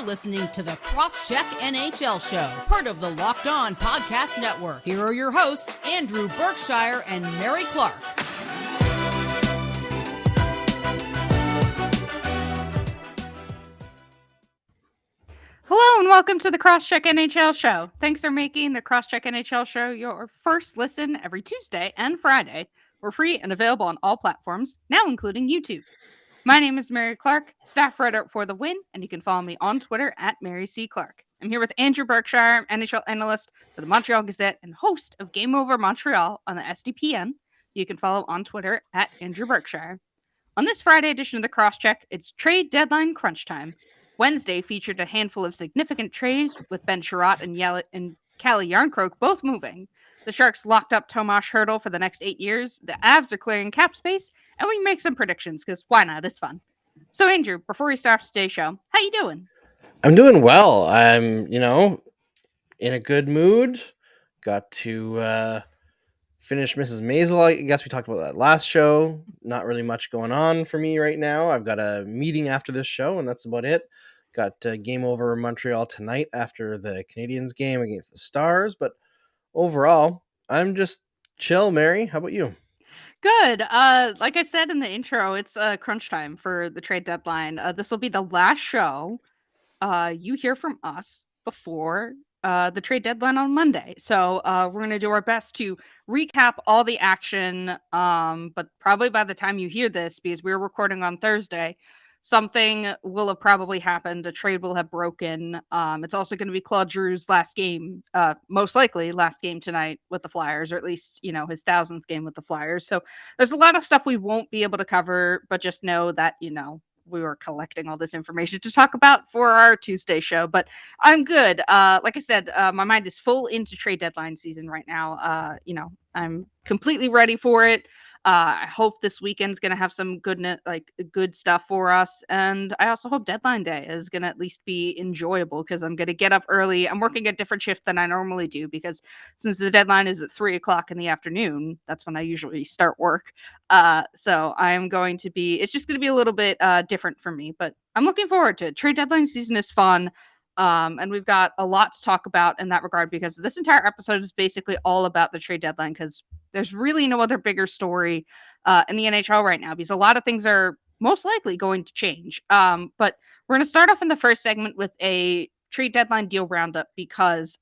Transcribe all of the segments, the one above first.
listening to the Cross-Check NHL Show, part of the Locked On Podcast Network. Here are your hosts, Andrew Berkshire and Mary Clark. Hello and welcome to the Cross-Check NHL Show. Thanks for making the Cross-Check NHL Show your first listen every Tuesday and Friday. We're free and available on all platforms, now including YouTube. My name is Mary Clark, staff writer for The Win, and you can follow me on Twitter at Mary C. Clark. I'm here with Andrew Berkshire, NHL analyst for the Montreal Gazette and host of Game Over Montreal on the SDPN. You can follow on Twitter at Andrew Berkshire. On this Friday edition of the Cross-Check, it's trade deadline crunch time. Wednesday featured a handful of significant trades with Ben Chiarot and Calle Jarnkrok both moving. The Sharks locked up Tomas Hertl for the next 8 years. The Avs are clearing cap space, and we make some predictions because why not? It's fun. So, Andrew, before we start today's show, how you doing? I'm doing well. I'm, in a good mood. Got to finish Mrs. Maisel. I guess we talked about that last show. Not really much going on for me right now. I've got a meeting after this show, and that's about it. Got Game Over Montreal tonight after the Canadiens game against the Stars, but overall, I'm just chill, Mary. How about you? Good. Like I said in the intro, it's crunch time for the trade deadline. This will be the last show you hear from us before the trade deadline on Monday. So we're going to do our best to recap all the action. But probably by the time you hear this, because we're recording on Thursday, something will have probably happened. A trade will have broken. It's also going to be Claude Giroux's last game, most likely last game tonight with the Flyers, or at least, his 1,000th game with the Flyers. So there's a lot of stuff we won't be able to cover, but just know that, we were collecting all this information to talk about for our Tuesday show, but I'm good. Like I said, my mind is full into trade deadline season right now. I'm completely ready for it. I hope this weekend's going to have some good stuff for us. And I also hope deadline day is going to at least be enjoyable because I'm going to get up early. I'm working a different shift than I normally do because since the deadline is at 3:00 in the afternoon, that's when I usually start work. So I'm going to it's just going to be a little bit different for me, but I'm looking forward to it. Trade deadline season is fun. And we've got a lot to talk about in that regard because this entire episode is basically all about the trade deadline because there's really no other bigger story in the NHL right now because a lot of things are most likely going to change. But we're going to start off in the first segment with a trade deadline deal roundup because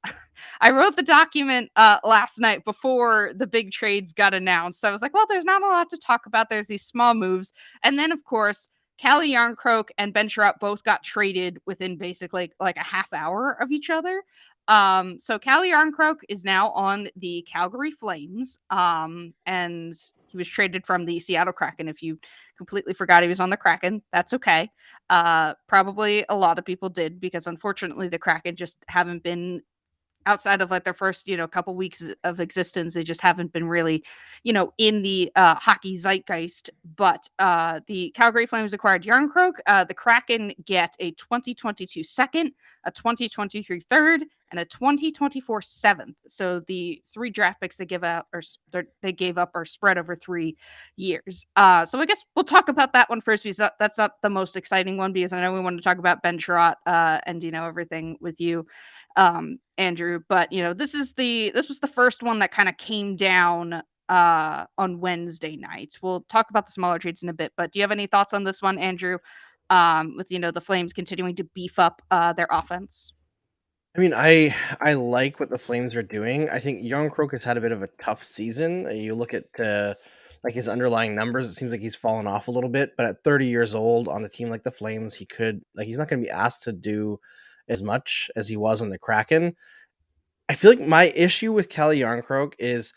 I wrote the document last night before the big trades got announced. So I was like, well, there's not a lot to talk about. There's these small moves. And then, of course, Calle Jarnkrok and Ben Chiarot both got traded within basically like a half hour of each other. So Calle Jarnkrok is now on the Calgary Flames, and he was traded from the Seattle Kraken. If you completely forgot he was on the Kraken, that's okay. Probably a lot of people did because unfortunately the Kraken just haven't been outside of like their first, couple weeks of existence. They just haven't been really, in the hockey zeitgeist. But the Calgary Flames acquired Jarnkrok. The Kraken get a 2022 second, a 2023 third, and a 2024 seventh. So the 3 draft picks they gave up are spread over 3 years. So I guess we'll talk about that one first because that's not the most exciting one because I know we want to talk about Ben Chiarot and everything with you, Andrew. But this was the first one that kind of came down on Wednesday night. We'll talk about the smaller trades in a bit, but do you have any thoughts on this one, Andrew? With the Flames continuing to beef up their offense. I mean, I like what the Flames are doing. I think Jarnkrok has had a bit of a tough season. You look at his underlying numbers, it seems like he's fallen off a little bit. But at 30 years old on a team like the Flames, he's not going to be asked to do as much as he was on the Kraken. I feel like my issue with Calle Jarnkrok is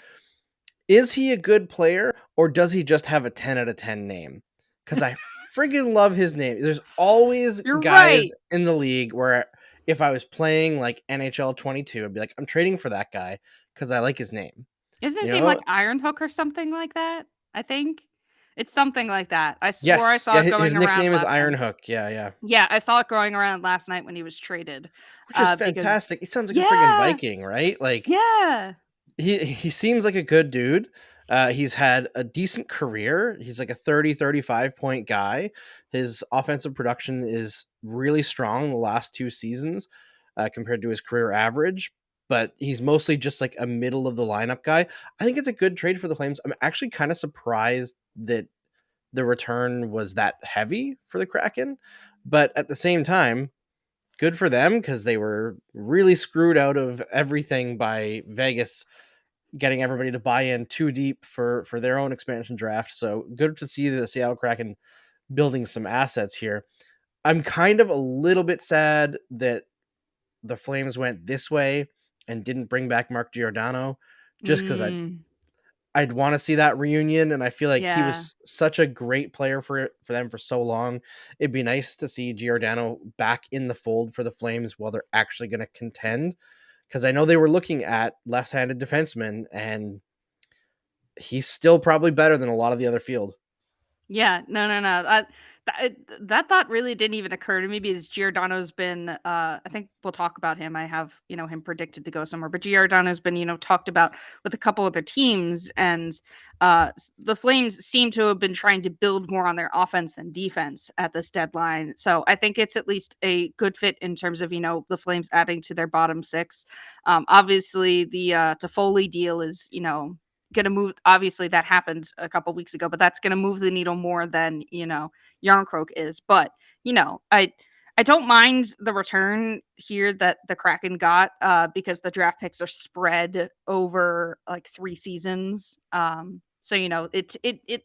he a good player or does he just have a 10 out of 10 name? Because I friggin' love his name. There's always You're guys right. in the league where if I was playing like NHL 22, I'd be like, I'm trading for that guy because I like his name. Isn't his name like Iron Hook or something like that? I think it's something like that. I swore I saw it going his around. His nickname is Iron Hook. Yeah. Yeah, I saw it going around last night when he was traded. Which is fantastic. He sounds like a friggin' Viking, right? Like, yeah. He seems like a good dude. He's had a decent career. He's like a 35 point guy. His offensive production is really strong the last 2 seasons compared to his career average, but he's mostly just like a middle of the lineup guy. I think it's a good trade for the Flames. I'm actually kind of surprised that the return was that heavy for the Kraken, but at the same time, good for them because they were really screwed out of everything by Vegas getting everybody to buy in too deep for their own expansion draft. So good to see the Seattle Kraken building some assets here. I'm kind of a little bit sad that the Flames went this way and didn't bring back Mark Giordano, just because I'd want to see that reunion, and I feel like he Yeah. was such a great player for them for so long. It'd be nice to see Giordano back in the fold for the Flames while they're actually going to contend, because I know they were looking at left-handed defensemen, and he's still probably better than a lot of the other field. Yeah, no, no, no. That thought really didn't even occur to me because Giordano's been. I think we'll talk about him. I have him predicted to go somewhere, but Giordano's been talked about with a couple other teams, and the Flames seem to have been trying to build more on their offense than defense at this deadline. So I think it's at least a good fit in terms of the Flames adding to their bottom six. Obviously, the Toffoli deal is gonna move. Obviously, that happened a couple weeks ago, but that's gonna move the needle more than Jarnkrok is. But I don't mind the return here that the Kraken got because the draft picks are spread over like 3 seasons. So it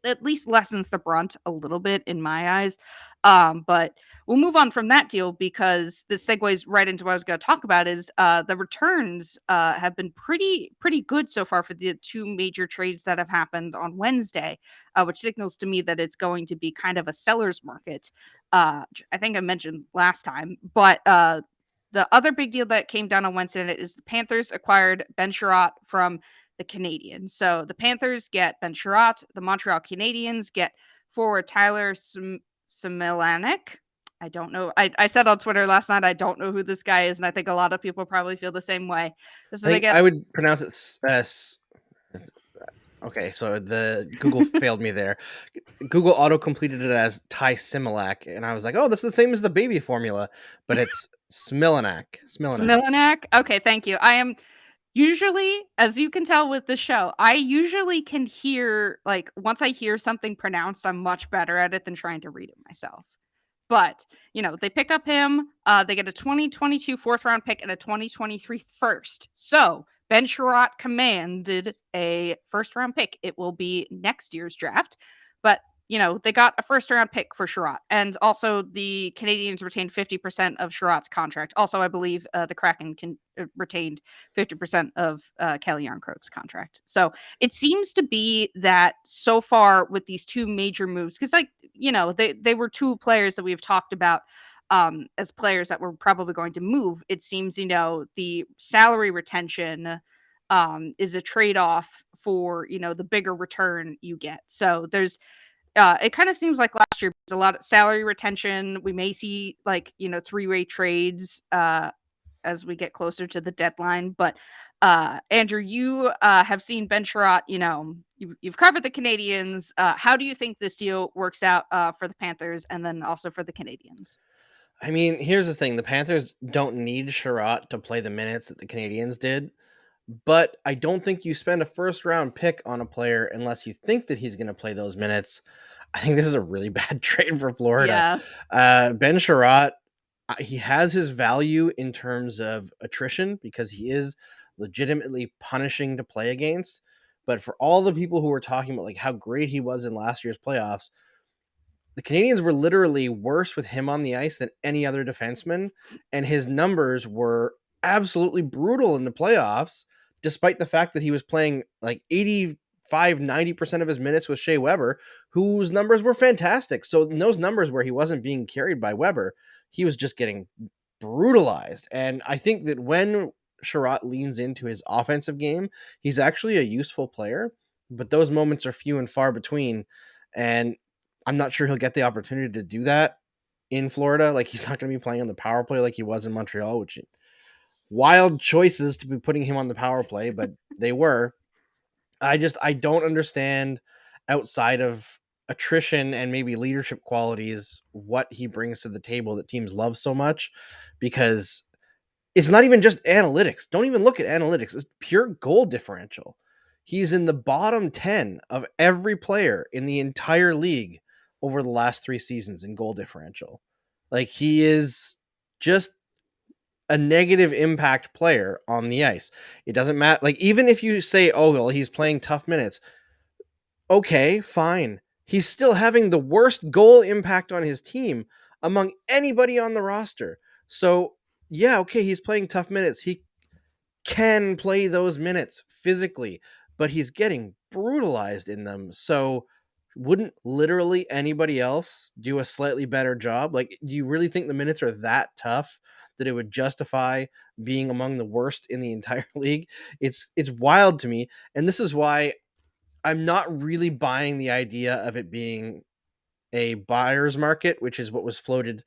at least lessens the brunt a little bit in my eyes. But we'll move on from that deal because this segues right into what I was going to talk about is the returns have been pretty good so far for the two major trades that have happened on Wednesday, which signals to me that it's going to be kind of a seller's market. I think I mentioned last time, but the other big deal that came down on Wednesday night is the Panthers acquired Ben Chiarot from the Canadiens. So the Panthers get Ben Chiarot, the Montreal Canadiens get forward Tyler Similanek. I don't know. I said on Twitter last night, I don't know who this guy is, and I think a lot of people probably feel the same way. So I they think get I would pronounce it okay, so the Google failed me there. Google auto completed it as Ty Similac, and I was like, "Oh, that's the same as the baby formula," but it's Smilanak. Similanek. Okay, thank you. I am usually, as you can tell with the show, I usually can hear like once I hear something pronounced, I'm much better at it than trying to read it myself. But, they pick up him. They get a 2022 fourth round pick and a 2023 first. So Ben Chiarot commanded a first round pick. It will be next year's draft. But, they got a first round pick for Chiarot. And also the Canadiens retained 50% of Chiarot's contract. Also, I believe the Kraken retained 50% of Calle Jarnkrok's contract. So it seems to be that so far with these two major moves, because they were two players that we've talked about as players that were probably going to move. It seems the salary retention is a trade-off for the bigger return you get. So there's it kind of seems like last year there's a lot of salary retention. We may see three-way trades as we get closer to the deadline. But Andrew, you have seen Ben Chiarot. You've covered the Canadiens. How do you think this deal works out for the Panthers and then also for the Canadiens? I mean, here's the thing: the Panthers don't need Chiarot to play the minutes that the Canadiens did, but I don't think you spend a first round pick on a player unless you think that he's going to play those minutes. I think this is a really bad trade for Florida. Yeah. Ben Chiarot, he has his value in terms of attrition because he is legitimately punishing to play against. But for all the people who were talking about like how great he was in last year's playoffs, the Canadiens were literally worse with him on the ice than any other defenseman, and his numbers were absolutely brutal in the playoffs, despite the fact that he was playing like 85-90% of his minutes with Shea Weber, whose numbers were fantastic. So in those numbers where he wasn't being carried by Weber, he was just getting brutalized. And I think that when Chiarot leans into his offensive game, he's actually a useful player, but those moments are few and far between. And I'm not sure he'll get the opportunity to do that in Florida. Like, he's not going to be playing on the power play like he was in Montreal, which wild choices to be putting him on the power play, but they were. I don't understand, outside of attrition and maybe leadership qualities, what he brings to the table that teams love so much, because it's not even just analytics. Don't even look at analytics. It's pure goal differential. He's in the bottom 10 of every player in the entire league over the last 3 seasons in goal differential. Like, he is just a negative impact player on the ice. It doesn't matter. Like, even if you say, oh, well, he's playing tough minutes. Okay, fine. He's still having the worst goal impact on his team among anybody on the roster. So, yeah, okay, he's playing tough minutes. He can play those minutes physically, but he's getting brutalized in them. So, wouldn't literally anybody else do a slightly better job? Like, do you really think the minutes are that tough that it would justify being among the worst in the entire league? It's wild to me, and this is why I'm not really buying the idea of it being a buyer's market, which is what was floated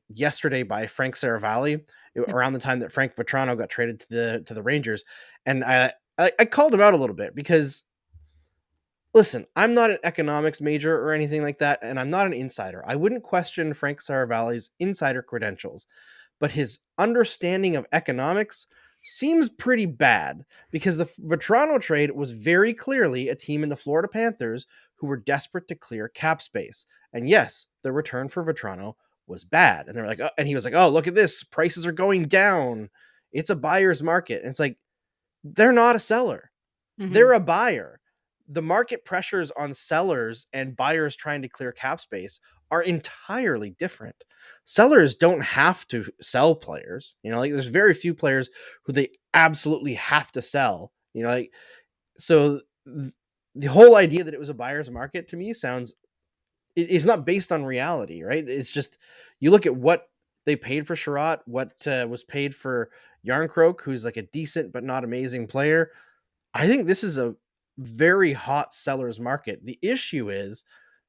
yesterday by Frank Saravalli around the time that Frank Vatrano got traded to the Rangers. And I called him out a little bit because, listen, I'm not an economics major or anything like that, and I'm not an insider. I wouldn't question Frank Saravalli's insider credentials, but his understanding of economics seems pretty bad, because the Vatrano trade was very clearly a team in the Florida Panthers who were desperate to clear cap space. And yes, the return for Vatrano was bad. And they're like, oh, and he was like, oh, look at this. Prices are going down. It's a buyer's market. And it's like, they're not a seller. They're a buyer. The market pressures on sellers and buyers trying to clear cap space are entirely different. Sellers don't have to sell players. Like, there's very few players who they absolutely have to sell. Like, so the whole idea that it was a buyer's market, to me, sounds, it is not based on reality, right? It's just, you look at what they paid for Chiarot, what was paid for Jarnkrok, who's like a decent but not amazing player. I think this is a very hot seller's market. The issue is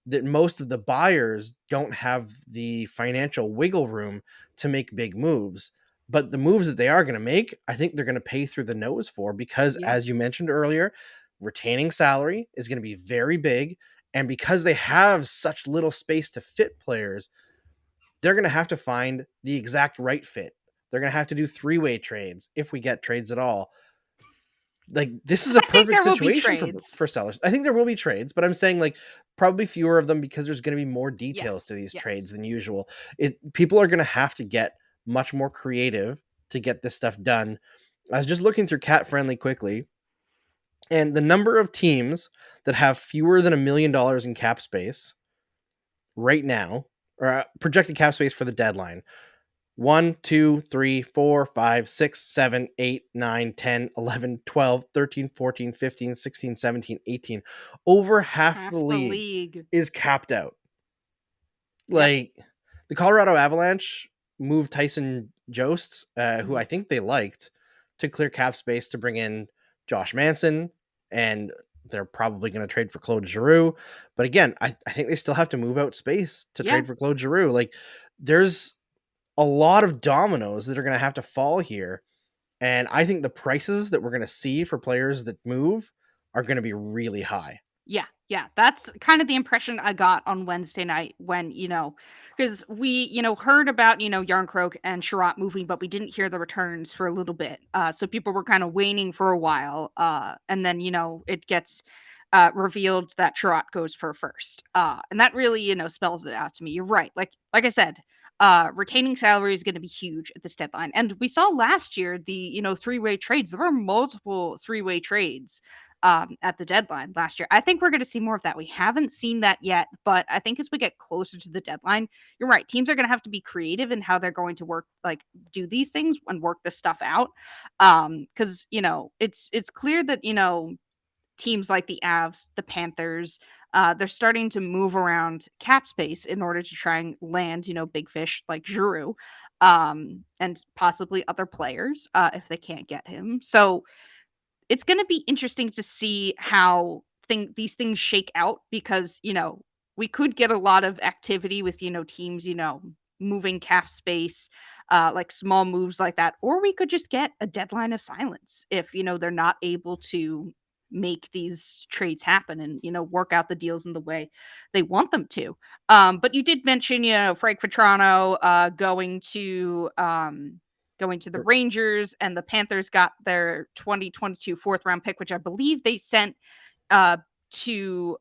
that most of the buyers don't have the financial wiggle room to make big moves. But the moves that they are going to make, I think they're going to pay through the nose for, because, Yeah. as you mentioned earlier, retaining salary is going to be very big. And because they have such little space to fit players, they're going to have to find the exact right fit. They're going to have to do 3-way trades, if we get trades at all. Like, this is a I think perfect there will be situation trades. for sellers. I think there will be trades, but I'm saying, like, probably fewer of them, because there's going to be more details to these trades than usual. People are going to have to get much more creative to get this stuff done. I was just looking through Cat Friendly quickly, and the number of teams that have fewer than $1 million in cap space right now, or projected cap space for the deadline: 1, 2, 3, 4, 5, 6, 7, 8, 9, 10, 11, 12, 13, 14, 15, 16, 17, 18. Over half the league is capped out. Like, the Colorado Avalanche moved Tyson Jost, who I think they liked, to clear cap space to bring in Josh Manson, and they're probably going to trade for Claude Giroux. But again, I think they still have to move out space to trade for Claude Giroux. Like, there's a lot of dominoes that are going to have to fall here. And I think the prices that we're going to see for players that move are going to be really high. Yeah. That's kind of the impression I got on Wednesday night when, because we, heard about, Jarnkrok and Chiarot moving, but we didn't hear the returns for a little bit. So people were kind of waiting for a while. And then, it gets revealed that Chiarot goes for first. And that really, spells it out to me. You're right. Like I said, retaining salary is going to be huge at this deadline. And we saw last year the, 3-way trades. There were multiple 3-way trades at the deadline last year. I think we're going to see more of that. We haven't seen that yet, but I think as we get closer to the deadline, you're right. Teams are going to have to be creative in how they're going to work, like do these things and work this stuff out. Because it's clear that teams like the Avs, the Panthers, they're starting to move around cap space in order to try and land, big fish like Giroux, and possibly other players if they can't get him. So it's going to be interesting to see how these things shake out, because we could get a lot of activity with teams moving cap space, like small moves like that, or we could just get a deadline of silence if they're not able to make these trades happen and, work out the deals in the way they want them to. But you did mention, Frank Vatrano going to the Rangers, and the Panthers got their 2022 fourth round pick, which I believe they sent to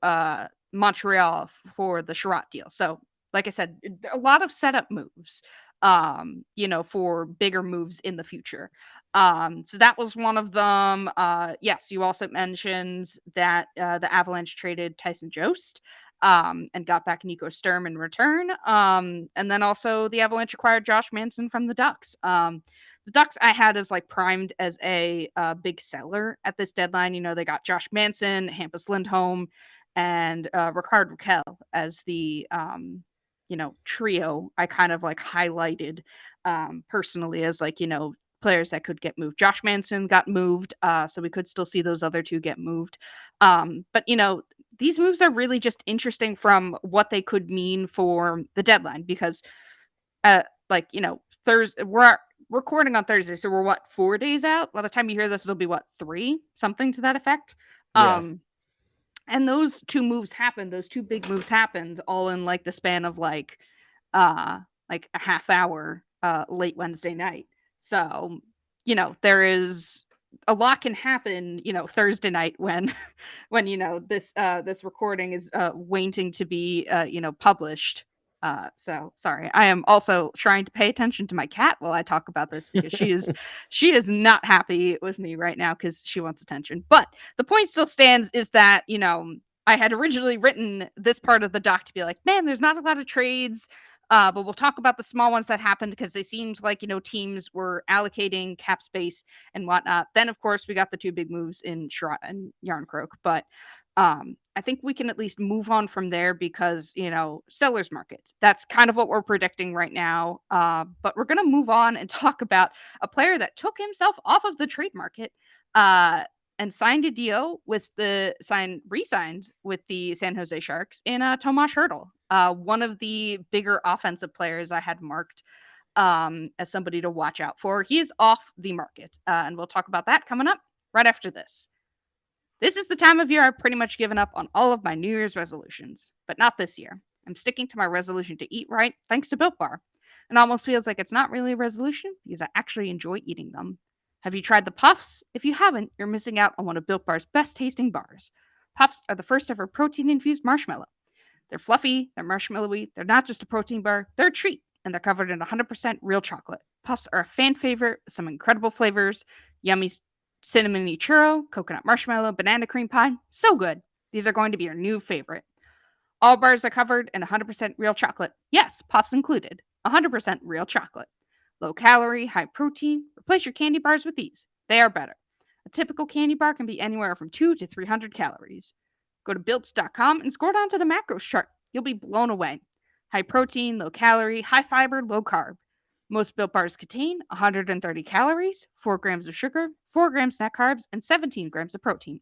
Montreal for the Chiarot deal. So, like I said, a lot of setup moves, for bigger moves in the future. So that was one of them. Yes, you also mentioned that the Avalanche traded Tyson Jost and got back Nico Sturm in return. And then also the Avalanche acquired Josh Manson from the Ducks. The Ducks I had as like primed as a big seller at this deadline. They got Josh Manson, Hampus Lindholm, and Rickard Rakell as the trio I kind of like highlighted personally as like, players that could get moved. Josh Manson got moved, so we could still see those other two get moved. But these moves are really just interesting from what they could mean for the deadline, because Thursday, we're recording on Thursday, so we're 4 days out. By the time you hear this, it'll be 3, something to that effect. Yeah. And those two big moves happened all in like the span of like a half hour late Wednesday night. So, there is a lot can happen, Thursday night when this recording is waiting to be published. So sorry. I am also trying to pay attention to my cat while I talk about this, because she is not happy with me right now because she wants attention. But the point still stands is that, I had originally written this part of the doc to be like, man, there's not a lot of trades. But we'll talk about the small ones that happened, because they seemed like, teams were allocating cap space and whatnot. Then, of course, we got the two big moves in Chiarot and Jarnkrok. But I think we can at least move on from there, because, seller's market, that's kind of what we're predicting right now. But we're going to move on and talk about a player that took himself off of the trade market and signed a deal re-signed with the San Jose Sharks in Tomas Hertl, one of the bigger offensive players I had marked as somebody to watch out for. He is off the market, and we'll talk about that coming up right after this. This is the time of year I've pretty much given up on all of my New Year's resolutions, but not this year. I'm sticking to my resolution to eat right, thanks to Built Bar. It almost feels like it's not really a resolution, because I actually enjoy eating them. Have you tried the Puffs? If you haven't, you're missing out on one of Built Bar's best tasting bars. Puffs are the first ever protein-infused marshmallow. They're fluffy, they're marshmallowy, they're not just a protein bar, they're a treat, and they're covered in 100% real chocolate. Puffs are a fan favorite with some incredible flavors: yummy cinnamony churro, coconut marshmallow, banana cream pie. So good. These are going to be your new favorite. All bars are covered in 100% real chocolate. Yes, Puffs included. 100% real chocolate. Low calorie, high protein. Replace your candy bars with these. They are better. A typical candy bar can be anywhere from 2 to 300 calories. Go to built.com and scroll down to the macros chart. You'll be blown away. High protein, low calorie, high fiber, low carb. Most Built Bars contain 130 calories, 4 grams of sugar, 4 grams net carbs, and 17 grams of protein.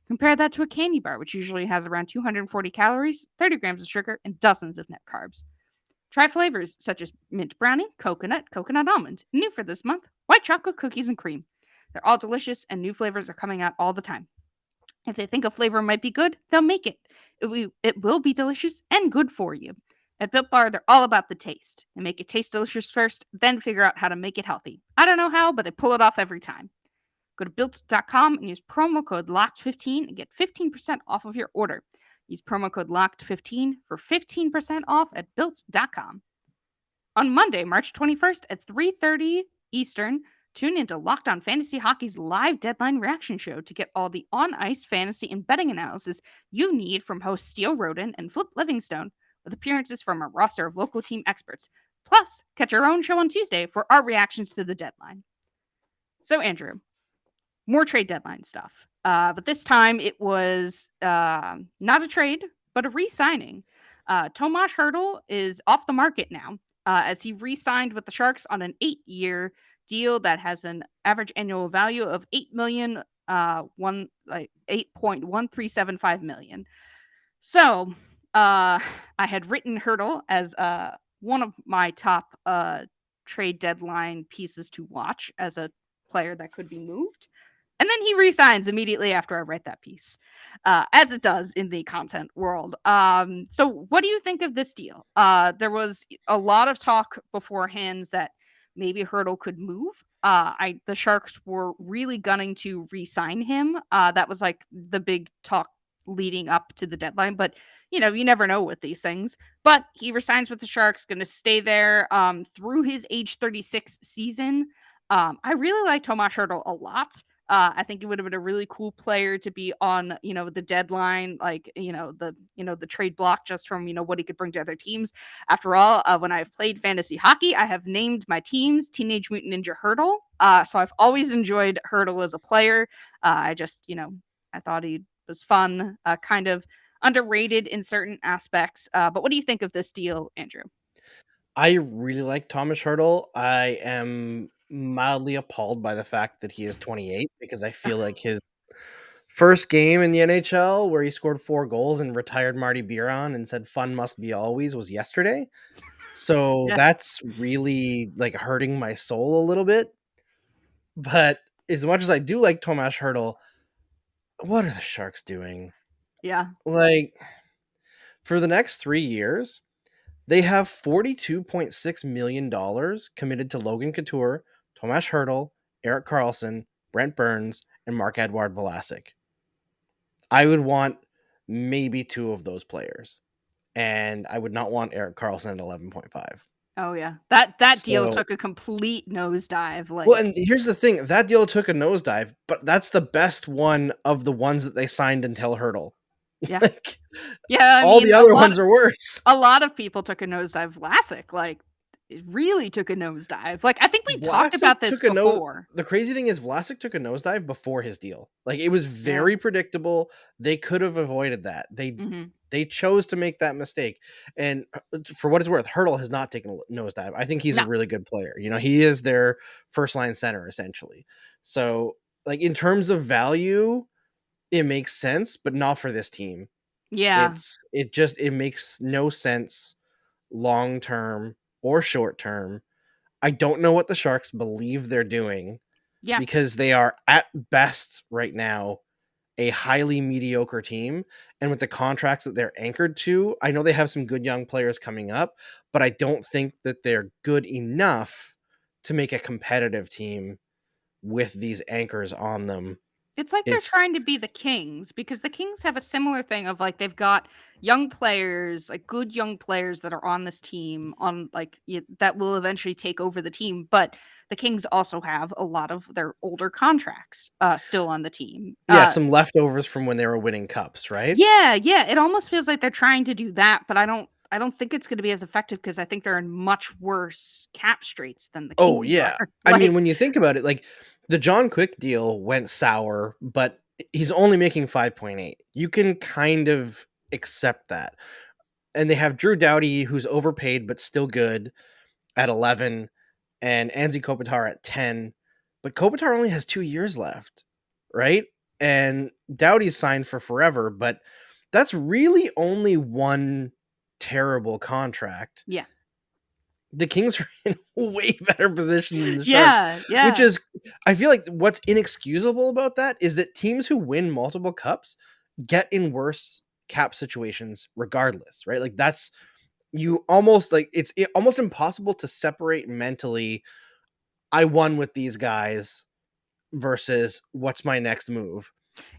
Compare that to a candy bar, which usually has around 240 calories, 30 grams of sugar, and dozens of net carbs. Try flavors such as mint brownie, coconut, coconut almond. New for this month, white chocolate cookies and cream. They're all delicious, and new flavors are coming out all the time. If they think a flavor might be good, they'll make it. It will be delicious and good for you. At Built Bar, they're all about the taste. They make it taste delicious first, then figure out how to make it healthy. I don't know how, but they pull it off every time. Go to built.com and use promo code LOCKED15 and get 15% off of your order. Use promo code LOCKED15 for 15% off at built.com. On Monday, March 21st at 3:30 Eastern, tune into Locked On Fantasy Hockey's live deadline reaction show to get all the on-ice fantasy and betting analysis you need from hosts Steele Roden and Flip Livingstone, with appearances from a roster of local team experts. Plus, catch our own show on Tuesday for our reactions to the deadline. So, Andrew, more trade deadline stuff. But this time it was not a trade, but a re-signing. Tomas Hertl is off the market now, as he re-signed with the Sharks on an 8-year deal that has an average annual value of $8.1375 million. So I had written Hertl as one of my top trade deadline pieces to watch as a player that could be moved. And then he resigns immediately after I write that piece, as it does in the content world. So what do you think of this deal? There was a lot of talk beforehand that maybe Hertl could move. The Sharks were really gunning to re-sign him. That was like the big talk leading up to the deadline, but you never know with these things. But he resigns with the Sharks, going to stay there through his age 36 season. I really like Tomas Hertl a lot. I think it would have been a really cool player to be on, the deadline, like, the trade block just from, what he could bring to other teams. After all, when I've played fantasy hockey, I have named my teams Teenage Mutant Ninja Hertl. So I've always enjoyed Hertl as a player. I just, I thought he was fun, kind of underrated in certain aspects. But what do you think of this deal, Andrew? I really like Tomas Hertl. I am mildly appalled by the fact that he is 28 because I feel like his first game in the NHL where he scored 4 goals and retired Marty Biron and said fun must be always was yesterday. So Yeah. that's really like hurting my soul a little bit. But as much as I do like Tomas Hertl, what are the Sharks doing? Yeah. Like for the next 3 years, they have $42.6 million committed to Logan Couture, Tomas Hertl, Erik Karlsson, Brent Burns, and Marc-Edouard Vlasic. I would want maybe 2 of those players, and I would not want Erik Karlsson at 11.5. Oh yeah. That deal So, took a complete nosedive. well, Like, and here's the thing: that deal took a nosedive, but that's the best one of the ones that they signed until Hertl. yeah. Like Yeah, I all the mean, other ones are worse. a lot of people took a nosedive. Vlasic, like, it really took a nosedive. Like, I think we talked Vlasic about this took a nose. before. The crazy thing is Vlasic took a nosedive before his deal. Like it was Yeah. very predictable. They could have avoided that. Mhm. They chose to make that mistake. And for what it's worth, Hertl has not taken a nosedive. I think he's a No. really good player. He is their first line center essentially. So like in terms of value, it makes sense, but not for this team. Yeah. It makes no sense long term or short term. I don't know what the Sharks believe they're doing Yeah. because they are at best right now a highly mediocre team. And with the contracts that they're anchored to, I know they have some good young players coming up, but I don't think that they're good enough to make a competitive team with these anchors on them. It's like they're It's trying to be the Kings because the Kings have a similar thing of like they've got young players, like good young players that are on this team on like that will eventually take over the team, but the Kings also have a lot of their older contracts still on the team. yeah, some leftovers from when they were winning cups, right? Yeah, it almost feels like they're trying to do that, but I don't think it's going to be as effective because I think they're in much worse cap straits than the Oh, Kings yeah. are. I mean, Like, when you think about it, like the John Quick deal went sour, but he's only making 5.8. You can kind of accept that. And they have Drew Doughty, who's overpaid but still good at 11, and Anze Kopitar at 10. But Kopitar only has 2 years left, right? And Doughty's signed for forever, but that's really only one terrible contract. yeah. The Kings are in a way better position than the Sharks, Yeah, which yeah. is, I feel like what's inexcusable about that is that teams who win multiple cups get in worse cap situations regardless, right? Like that's you almost like almost impossible to separate mentally. I won with these guys versus what's my next move,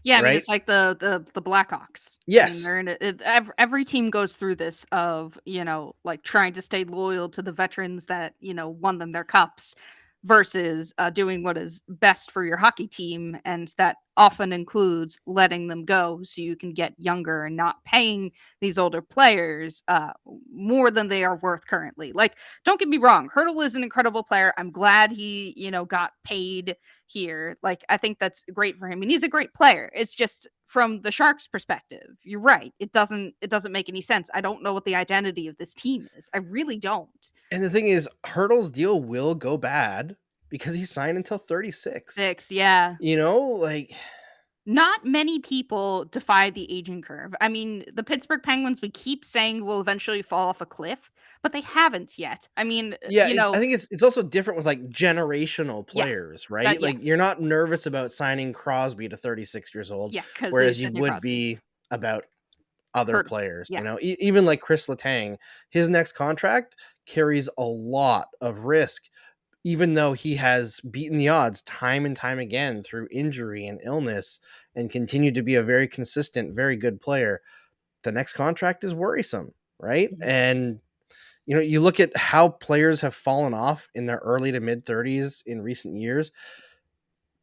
Yeah, I mean, right? it's like the Blackhawks. I mean, Yes. they're in every team goes through this of, like trying to stay loyal to the veterans that, won them their cups versus doing what is best for your hockey team. And that often includes letting them go so you can get younger and not paying these older players more than they are worth currently. Like, don't get me wrong, Hertl is an incredible player. I'm glad he, got paid here. Like, I think that's great for him. And he's a great player. It's just from the Sharks perspective. You're right. It doesn't make any sense. I don't know what the identity of this team is. I really don't. And the thing is, Hurdle's deal will go bad because he's signed until 36. Six, yeah. Like not many people defy the aging curve. I mean, the Pittsburgh Penguins, we keep saying will eventually fall off a cliff, but they haven't yet. I mean, Yeah, I think it's also different with like generational yes, players, right? Like yes, you're not nervous about signing Crosby to 36 years old, yeah, because whereas he's you Sidney would Crosby. be about other Hurdle, players. yeah, Even like Chris Letang, his next contract carries a lot of risk, even though he has beaten the odds time and time again through injury and illness and continued to be a very consistent, very good player. The next contract is worrisome, right? mhm. And you look at how players have fallen off in their early to mid 30s in recent years.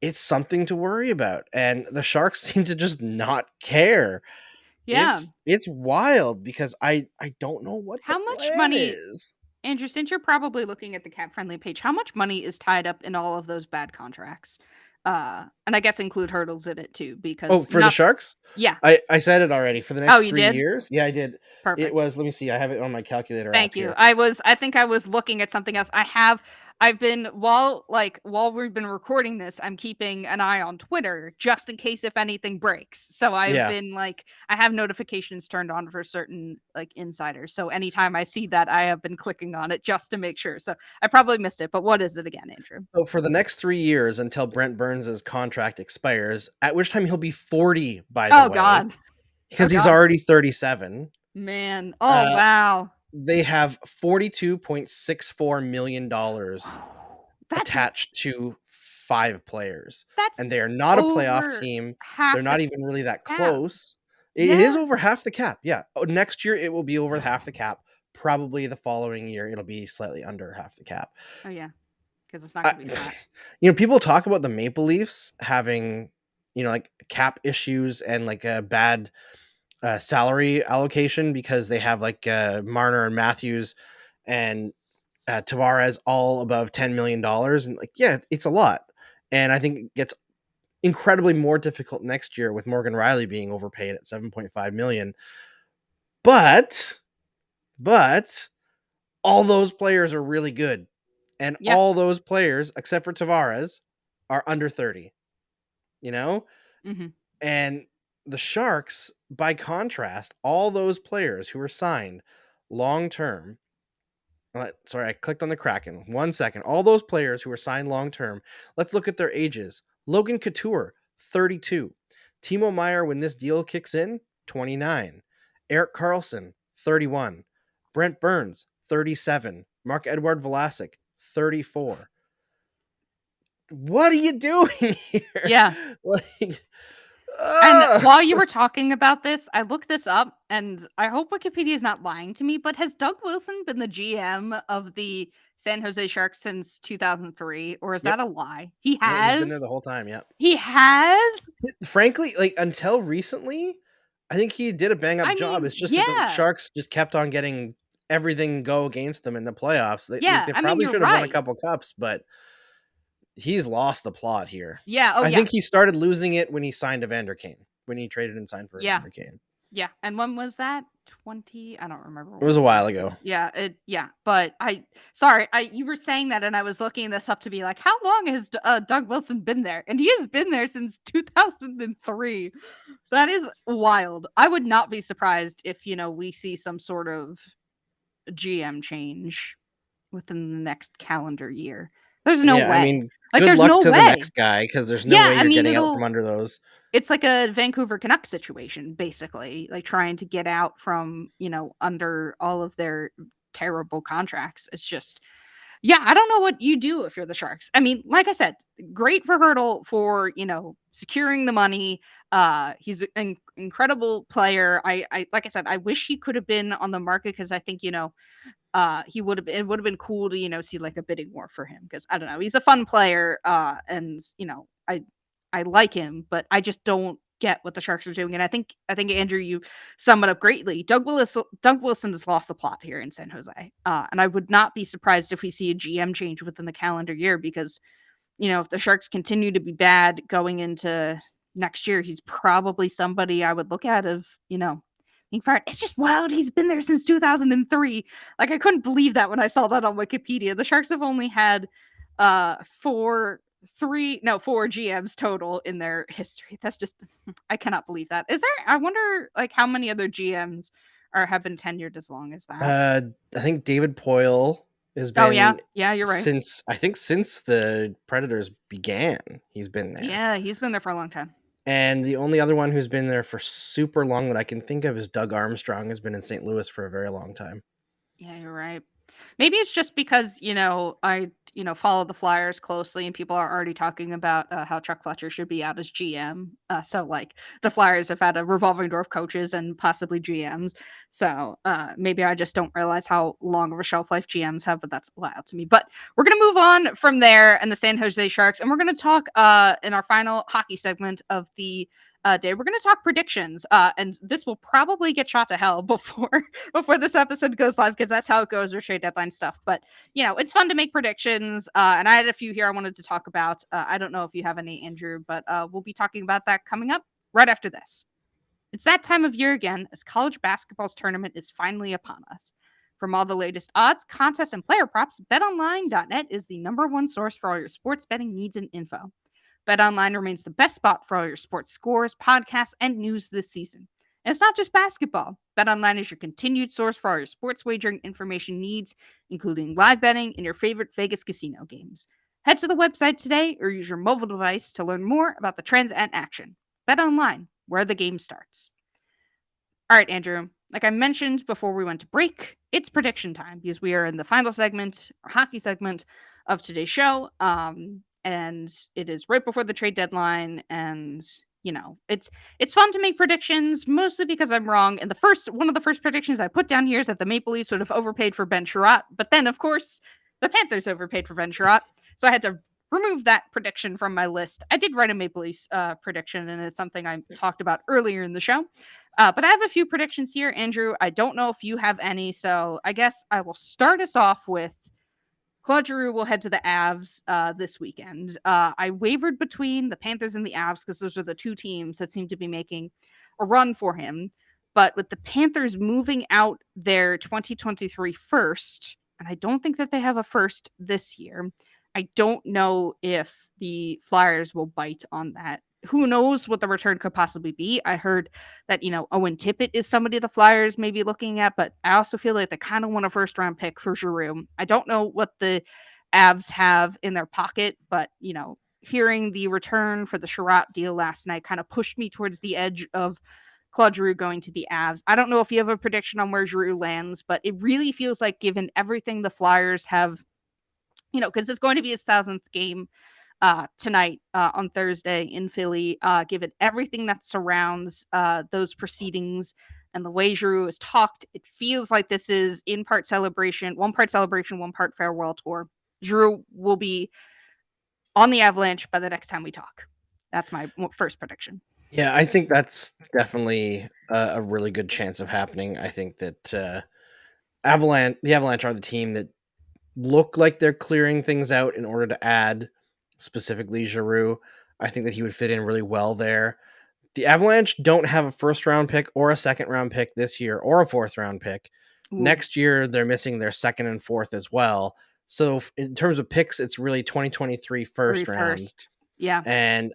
It's something to worry about. And the Sharks seem to just not care. Yeah. It's wild because I don't know what the How much plan money, is. Andrew, since you're probably looking at the cap friendly page, how much money is tied up in all of those bad contracts? And I guess include hurdles in it too, Oh, because for the not, Sharks? yeah. I said it already. For the Oh, next you 3 did? years? Yeah, I did. It Perfect. was, let me see. I have it on my calculator app Thank you. here. I think I was looking at something else. I've been while we've been recording this, I'm keeping an eye on Twitter just in case if anything breaks. So I've Yeah. been like I have notifications turned on for certain like insiders. So anytime I see that, I have been clicking on it just to make sure. So I probably missed it, but what is it again, Andrew? So for the next 3 years until Brent Burns' contract expires, at which time he'll be 40, by the Oh way, god. Oh because he's god. already 37. Man. Oh Uh, wow. they have $42.64 million That's attached to 5 players, that's and they are not a playoff over team. They're half the not even really that cap. close. It is Yeah. over half the cap. Yeah. Oh, next year it will be over half the cap. Probably the following year it'll be slightly under half the cap. Oh yeah. Because it's not I, gonna be flat. people talk about the Maple Leafs having, like cap issues and like a bad salary allocation because they have like Marner and Matthews and Tavares all above $10 million. And like, yeah, it's a lot. And I think it gets incredibly more difficult next year with Morgan Riley being overpaid at $7.5 million. But all those players are really good. And Yeah. all those players, except for Tavares, are under 30, you know? Mm-hmm. And the Sharks, by contrast, all those players who were signed long term. Sorry, I clicked on the Kraken. 1 second. All those players who were signed long term, let's look at their ages. Logan Couture, 32. Timo Meier, when this deal kicks in, 29. Erik Karlsson, 31. Brent Burns, 37. Marc-Edouard Vlasic, 34. What are you doing here? Yeah. Like, And ugh. while you were talking about this, I looked this up, and I hope Wikipedia is not lying to me, but has Doug Wilson been the GM of the San Jose Sharks since 2003, or is Yep. that a lie? He No, he's been there has? the whole time. Yep. He has? Frankly, like until recently, I think he did a bang up I job. mean, It's just that the yeah. Sharks just kept on getting everything go against them in the playoffs. Yeah, They I mean, probably you're should have won a right. couple cups, but he's lost the plot here. Yeah, oh I yeah. think he started losing it when he signed Evander Kane, when he traded and signed for Yeah. Evander Kane. Yeah, and when was that? 20, I don't remember It was when a it was. while ago. Yeah, but you were saying that and I was looking this up to be like, how long has Doug Wilson been there? And he has been there since 2003. That is wild. I would not be surprised if, we see some sort of GM change within the next calendar year. There's no Yeah, I way. mean, Like, good there's luck no to the way. next guy because there's no Yeah, way I you're mean, getting out from under those. it's like a Vancouver Canucks situation, basically, like trying to get out from, under all of their terrible contracts. It's just, yeah, I don't know what you do if you're the Sharks. I mean, like I said, great for Hertl for, securing the money. He's an incredible player. I like I said, I wish he could have been on the market because I think, it would have been cool to, see like a bidding war for him because I don't know, he's a fun player. And I like him, but I just don't get what the Sharks are doing. And I think Andrew, you sum it up greatly. Doug Wilson has lost the plot here in San Jose. And I would not be surprised if we see a GM change within the calendar year because, if the Sharks continue to be bad going into next year, he's probably somebody I would look at of, being fired. It's just wild. He's been there since 2003. Like, I couldn't believe that when I saw that on Wikipedia. The Sharks have only had 4 4 GMs total in their history. That's just, I cannot believe that. I wonder like how many other GMs have been tenured as long as that. I think David Poyle has Oh yeah. been Yeah, you're right. since the Predators began, he's been there. Yeah, he's been there for a long time. And the only other one who's been there for super long that I can think of is Doug Armstrong, has been in St. Louis for a very long time. Yeah, you're right. Maybe it's just because, I, follow the Flyers closely and people are already talking about how Chuck Fletcher should be out as GM. So, like, the Flyers have had a revolving door of coaches and possibly GMs. So, maybe I just don't realize how long of a shelf life GMs have, but that's wild to me. But we're going to move on from there and the San Jose Sharks. And we're going to talk in our final hockey segment of the day. We're going to talk predictions. And this will probably get shot to hell before this episode goes live, because that's how it goes with trade deadline stuff. But it's fun to make predictions, and I had a few here I wanted to talk about. I don't know if you have any, Andrew, but we'll be talking about that coming up right after this. It's that time of year again, as college basketball's tournament is finally upon us. From all the latest odds, contests, and player props, betonline.net is the #1 source for all your sports betting needs and info. BetOnline remains the best spot for all your sports scores, podcasts, and news this season. And it's not just basketball. BetOnline is your continued source for all your sports wagering information needs, including live betting and your favorite Vegas casino games. Head to the website today or use your mobile device to learn more about the trends and action. BetOnline, where the game starts. All right, Andrew, like I mentioned before we went to break, it's prediction time because we are in the final segment, or hockey segment of today's show. And it is right before the trade deadline, and it's fun to make predictions, mostly because I'm wrong. And one of the first predictions I put down here is that the Maple Leafs would have overpaid for Ben Chiarot, but then of course the Panthers overpaid for Ben Chiarot, so I had to remove that prediction from my list. I did write a Maple Leafs prediction, and it's something I talked about earlier in the show. But I have a few predictions here, Andrew. I don't know if you have any, so I guess I will start us off with Claude Giroux will head to the Avs this weekend. I wavered between the Panthers and the Avs because those are the two teams that seem to be making a run for him. But with the Panthers moving out their 2023 first, and I don't think that they have a first this year, I don't know if the Flyers will bite on that. Who knows what the return could possibly be? I heard that, Owen Tippett is somebody the Flyers may be looking at, but I also feel like they kind of want a first round pick for Giroux. I don't know what the Avs have in their pocket, but, hearing the return for the Chiarot deal last night kind of pushed me towards the edge of Claude Giroux going to the Avs. I don't know if you have a prediction on where Giroux lands, but it really feels like, given everything the Flyers have, because it's going to be his 1,000th game tonight on Thursday in Philly, given everything that surrounds those proceedings and the way Giroux has talked, it feels like this is in part celebration, one part farewell tour. Giroux will be on the Avalanche by the next time we talk. That's my first prediction. Yeah, I think that's definitely a really good chance of happening. I think that the Avalanche are the team that look like they're clearing things out in order to add specifically Giroux. I think that he would fit in really well there. The Avalanche don't have a first round pick or a second round pick this year or a fourth round pick. Ooh. Next year, they're missing their second and fourth as well. So in terms of picks, it's really 2023 first round. Yeah. And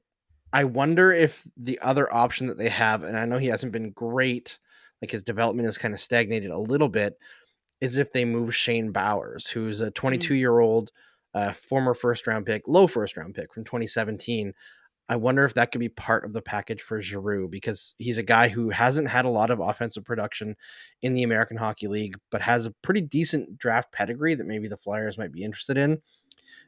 I wonder if the other option that they have, and I know he hasn't been great, like his development has kind of stagnated a little bit, is if they move Shane Bowers, who's a 22-year-old former low first round pick from 2017. I wonder if that could be part of the package for Giroux, because he's a guy who hasn't had a lot of offensive production in the American Hockey League, but has a pretty decent draft pedigree that maybe the Flyers might be interested in.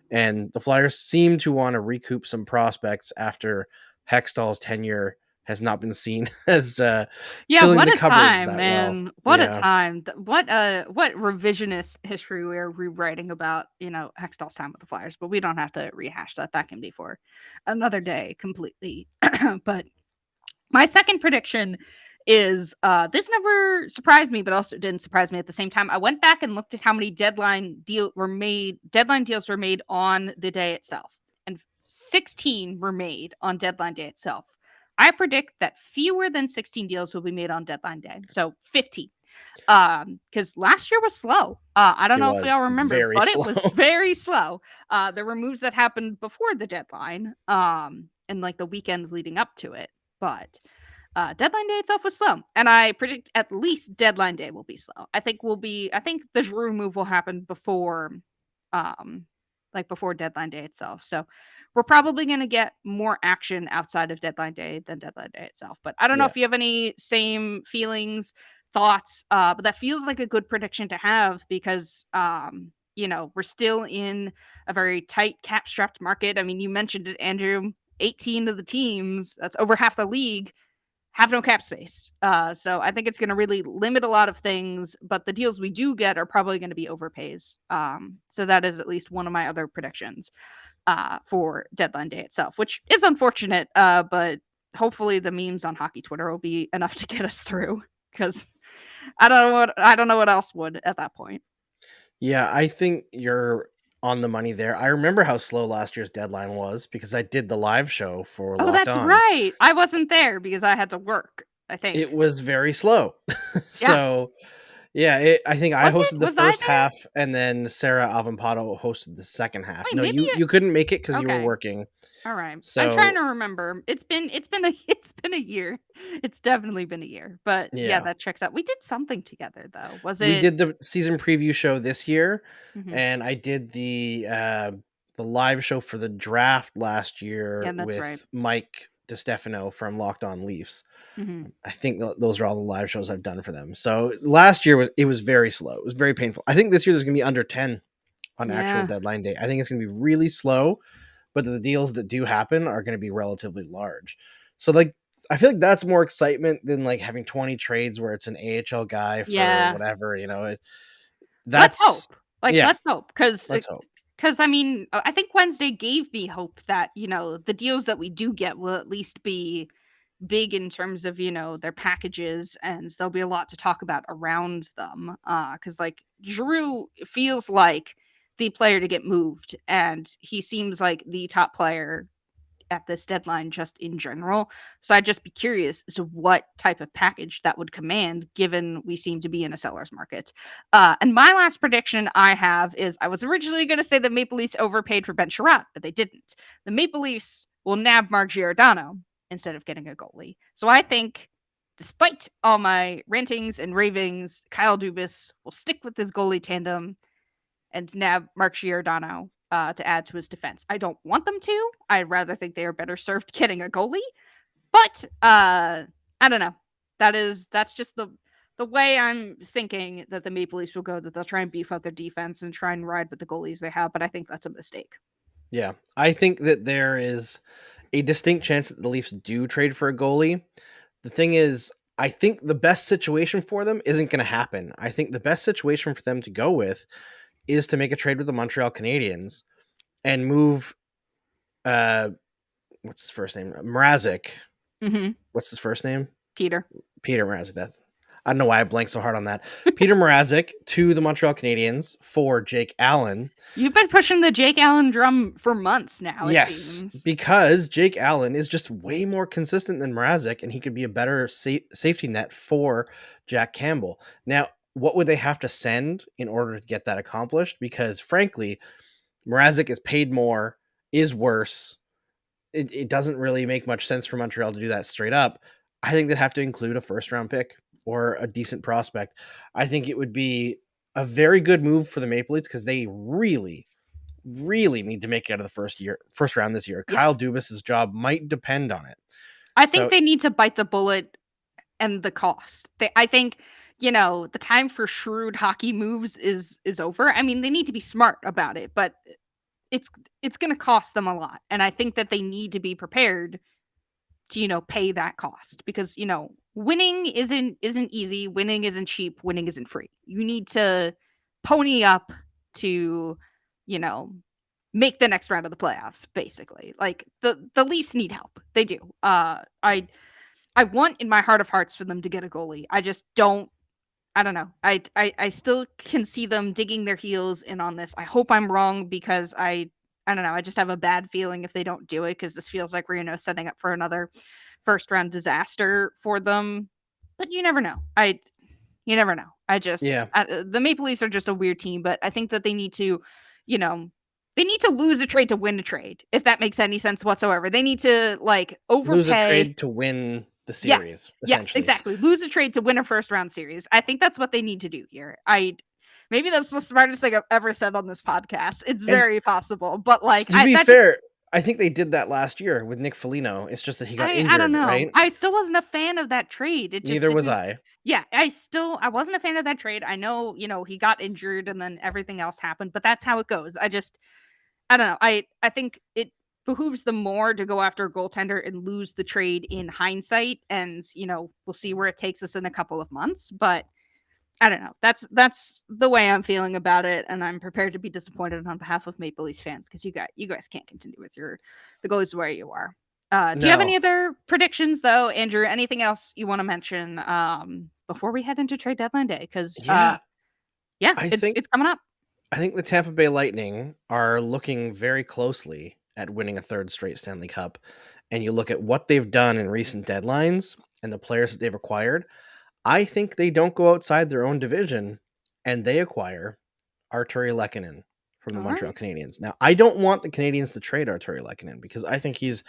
And the Flyers seem to want to recoup some prospects after Hextall's tenure has not been seen as filling what the a cupboards time, that man. well. What Yeah. a time. What revisionist history we are rewriting about, Hextall's time with the Flyers, but we don't have to rehash that. That can be for another day completely. But my second prediction is this never surprised me, but also didn't surprise me at the same time. I went back and looked at how many deadline deals were made on the day itself, and 16 were made on deadline day itself. I predict that fewer than 16 deals will be made on deadline day, so 15. Because last year was slow. I don't It know if we was all remember, very but slow. it was very slow. There were moves that happened before the deadline, and like the weekends leading up to it, but deadline day itself was slow, and I predict at least deadline day will be slow. I think the Giroux move will happen before, um, before deadline day itself. So we're probably going to get more action outside of deadline day than deadline day itself. But I don't know Yeah. if you have any same feelings, thoughts, but that feels like a good prediction to have because, we're still in a very tight cap strapped market. I mean, you mentioned it, Andrew. 18 of the teams, that's over half the league, have no cap space. So I think it's going to really limit a lot of things, but the deals we do get are probably going to be overpays. So that is at least one of my other predictions for deadline day itself, which is unfortunate. But hopefully the memes on hockey Twitter will be enough to get us through because I don't know what else would at that point. Yeah, I think you're on the money there. I remember how slow last year's deadline was because I did the live show for Oh, Locked that's On. right. I wasn't there because I had to work, I think. It was very slow. Yeah. So, yeah, I think I Was it? hosted the Was I first there? half, and then Sarah Avampado hosted the second half. Wait, No, maybe you couldn't make it because you were okay. working. All right. I'm trying So, to remember. It's been a year. It's definitely been a year. But yeah, yeah. that checks out. We did something together though. Was We it? did the season preview show this year, Mhm. and I did the live show for the draft last Yeah, year that's right. with Mike DeStefano from Locked On Leafs. Mhm. I think those are all the live shows I've done for them. So last year was very slow. It was very painful. I think this year there's going to be under 10 on actual Yeah. deadline day. I think it's going to be really slow, but the deals that do happen are going to be relatively large. So like I feel like that's more excitement than like having 20 trades where it's an AHL guy for Yeah. whatever, Let's that's hope. Like, yeah, let's hope because let's hope. I mean, I think Wednesday gave me hope that the deals that we do get will at least be big in terms of their packages, and there'll be a lot to talk about around them because like Giroux feels like the player to get moved, and he seems like the top player at this deadline just in general. So I'd just be curious as to what type of package that would command given we seem to be in a seller's market. And my last prediction I have is I was originally going to say the Maple Leafs overpaid for Ben Chiarot, but they didn't. The Maple Leafs will nab Mark Giordano instead of getting a goalie. So I think despite all my rantings and ravings, Kyle Dubas will stick with his goalie tandem and nab Mark Giordano to add to his defense. I don't want them to. I'd rather think they are better served getting a goalie. But I don't know. That's just the way I'm thinking that the Maple Leafs will go. That they'll try and beef up their defense and try and ride with the goalies they have. But I think that's a mistake. Yeah. I think that there is a distinct chance that the Leafs do trade for a goalie. The thing is, I think the best situation for them isn't going to happen. I think the best situation for them to go with is to make a trade with the Montreal Canadiens and move what's his first name? Mrazek. Mm-hmm. What's his first name? Peter. Peter Mrazek. That's I don't know why I blanked so hard on that. Peter Mrazek to the Montreal Canadiens for Jake Allen. You've been pushing the Jake Allen drum for months now, it Yes, seems. because Jake Allen is just way more consistent than Mrazek, and he could be a better safety net for Jack Campbell. Now, what would they have to send in order to get that accomplished? Because frankly, Mrazek is paid more, is worse. It doesn't really make much sense for Montreal to do that straight up. I think they'd have to include a first round pick or a decent prospect. I think it would be a very good move for the Maple Leafs because they really, really need to make it out of the first round this year. Yeah. Kyle Dubas's job might depend on it. I think So they need to bite the bullet and the cost. I think, the time for shrewd hockey moves is over. I mean, they need to be smart about it, but it's going to cost them a lot. And I think that they need to be prepared to, pay that cost because, winning isn't easy, winning isn't cheap, winning isn't free. You need to pony up to, you know, make the next round of the playoffs basically. Like the Leafs need help. They do. I want in my heart of hearts for them to get a goalie. I just don't. I don't know. I still can see them digging their heels in on this. I hope I'm wrong because I don't know. I just have a bad feeling if they don't do it because this feels like we're setting up for another first round disaster for them. But you never know. You never know. Yeah. The Maple Leafs are just a weird team, but I think that they need to, they need to lose a trade to win a trade, if that makes any sense whatsoever. They need to Lose a overpay. trade to win the Yes. series, Yes, essentially. exactly. Lose a trade to win a first round series. I think that's what they need to do here. Maybe that's the smartest thing I've ever said on this podcast. It's And very possible, but to be fair, I think they did that last year with Nick Foligno. It's just that he got I don't injured, know. right? I still wasn't a fan of that trade. It just Neither was didn't. I. Yeah, I wasn't a fan of that trade. I know, he got injured and then everything else happened, but that's how it goes. I don't know. I think it behooves them more to go after a goaltender and lose the trade in hindsight, and we'll see where it takes us in a couple of months, but I don't know. That's the way I'm feeling about it, and I'm prepared to be disappointed on behalf of Maple Leafs fans because you guys can't continue with the goalies where you are. Do you have any No. other predictions though, Andrew? Anything else you want to mention before we head into trade deadline day? Because Yeah. it's coming up. I think the Tampa Bay Lightning are looking very closely at winning a third straight Stanley Cup. And you look at what they've done in recent deadlines and the players that they've acquired. I think they don't go outside their own division and they acquire Arturi Lehkonen from the All Montreal right. Canadiens. Now, I don't want the Canadiens to trade Arturi Lehkonen because I think he's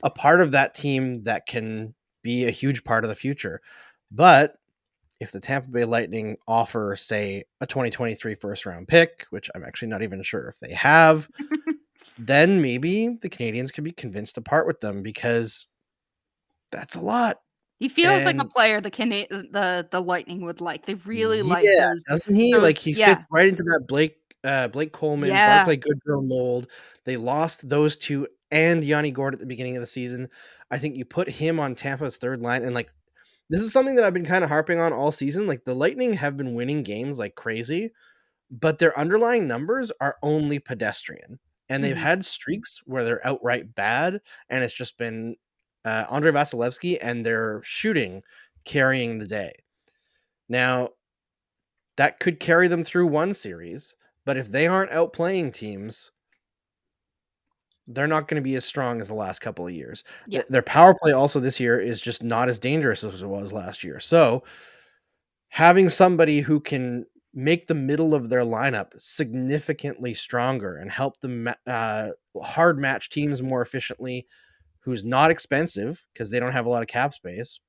a part of that team that can be a huge part of the future. But if the Tampa Bay Lightning offer, say, a 2023 first round pick, which I'm actually not even sure if they have, then maybe the Canadiens could be convinced to part with them because that's a lot. He feels like a And player the Lightning would like. They really like yeah, those doesn't he? Like he yeah. fits right into that Blake Coleman, Yeah. Barclay Goodrow mold. They lost those two and Yanni Gord at the beginning of the season. I think you put him on Tampa's third line, and like this is something that I've been kind of harping on all season. Like the Lightning have been winning games like crazy, but their underlying numbers are only pedestrian. And they've Mhm. had streaks where they're outright bad, and it's just been Andrei Vasilevsky and their shooting carrying the day. Now, that could carry them through one series, but if they aren't outplaying teams, they're not going to be as strong as the last couple of years. Yeah. Their power play also this year is just not as dangerous as it was last year. So, having somebody who can make the middle of their lineup significantly stronger and help them hard match teams more efficiently, who's not expensive because they don't have a lot of cap space,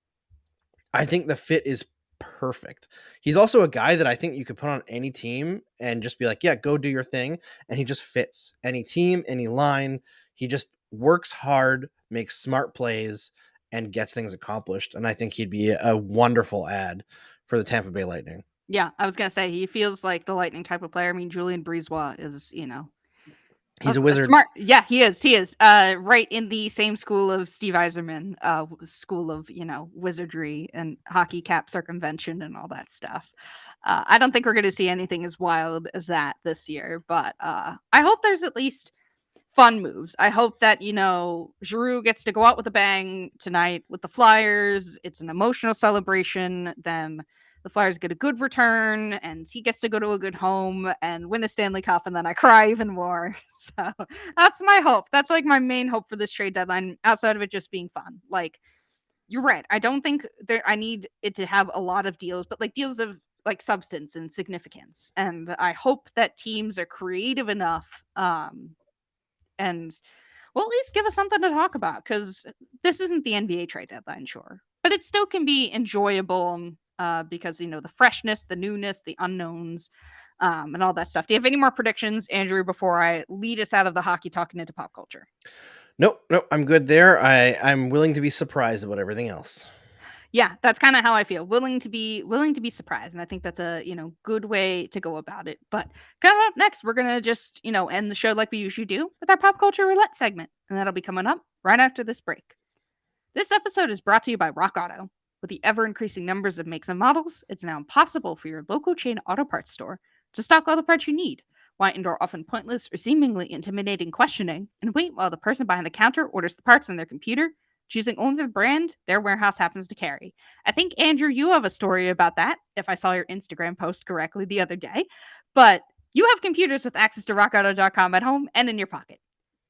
I think the fit is perfect. He's also a guy that I think you could put on any team and just be like, yeah, go do your thing. And he just fits any team, any line. He just works hard, makes smart plays, and gets things accomplished. And I think he'd be a wonderful ad for the Tampa Bay Lightning. Yeah, I was gonna say he feels like the Lightning type of player. I mean, Julien Brisebois is, He's a a wizard. smart. Yeah, he is. He is. Right in the same school of Steve Yzerman, school of wizardry and hockey cap circumvention and all that stuff. I don't think we're gonna see anything as wild as that this year, but I hope there's at least fun moves. I hope that, Giroux gets to go out with a bang tonight with the Flyers. It's an emotional celebration. Then the Flyers get a good return and he gets to go to a good home and win a Stanley Cup. And then I cry even more. So that's my hope. That's like my main hope for this trade deadline outside of it just being fun. Like, you're right. I don't think I need it to have a lot of deals, but like deals of like substance and significance. And I hope that teams are creative enough and well, at least give us something to talk about because this isn't the NBA trade deadline, sure, but it still can be enjoyable because the freshness, the newness, the unknowns, and all that stuff. Do you have any more predictions, Andrew, before I lead us out of the hockey talking into pop culture? Nope, I'm good there. I'm willing to be surprised about everything else. Yeah, that's kind of how I feel. Willing to be surprised, and I think that's a good way to go about it. But coming up next, we're gonna just end the show like we usually do with our pop culture roulette segment, and that'll be coming up right after this break. This episode is brought to you by Rock Auto. With the ever increasing numbers of makes and models, it's now impossible for your local chain auto parts store to stock all the parts you need. Why endure often pointless or seemingly intimidating questioning and wait while the person behind the counter orders the parts on their computer, choosing only the brand their warehouse happens to carry? I think, Andrew, you have a story about that, if I saw your Instagram post correctly the other day. But you have computers with access to rockauto.com at home and in your pocket.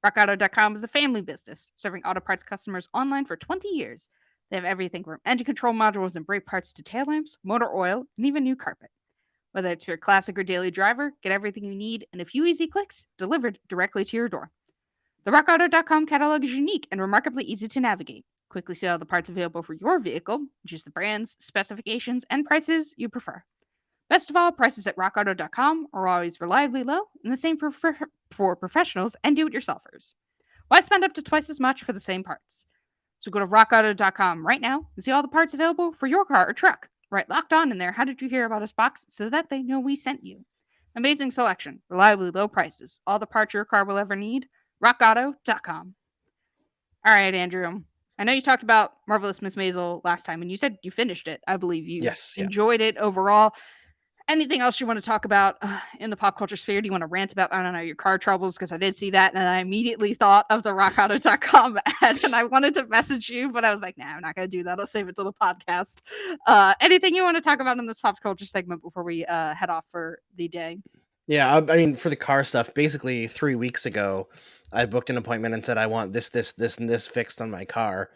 RockAuto.com is a family business serving auto parts customers online for 20 years. They have everything from engine control modules and brake parts to tail lamps, motor oil, and even new carpet. Whether it's your classic or daily driver, get everything you need in a few easy clicks delivered directly to your door. The RockAuto.com catalog is unique and remarkably easy to navigate. Quickly see all the parts available for your vehicle, choose the brands, specifications, and prices you prefer. Best of all, prices at RockAuto.com are always reliably low, and the same for professionals and do-it-yourselfers. Why spend up to twice as much for the same parts? So go to RockAuto.com right now and see all the parts available for your car or truck. Right, locked on in there. How did you hear about us box so that they know we sent you? Amazing selection, reliably low prices, all the parts your car will ever need. RockAuto.com. All right, Andrew. I know you talked about Marvelous Miss Maisel last time, and you said you finished it. I believe you Yes, yeah. enjoyed it overall. Anything else you want to talk about in the pop culture sphere? Do you want to rant about, I don't know, your car troubles? Because I did see that, and I immediately thought of the RockAuto.com ad, and I wanted to message you, but I was like, no, I'm not going to do that. I'll save it to the podcast. Anything you want to talk about in this pop culture segment before we head off for the day? Yeah, I mean, for the car stuff, basically 3 weeks ago, I booked an appointment and said I want this, and this fixed on my car.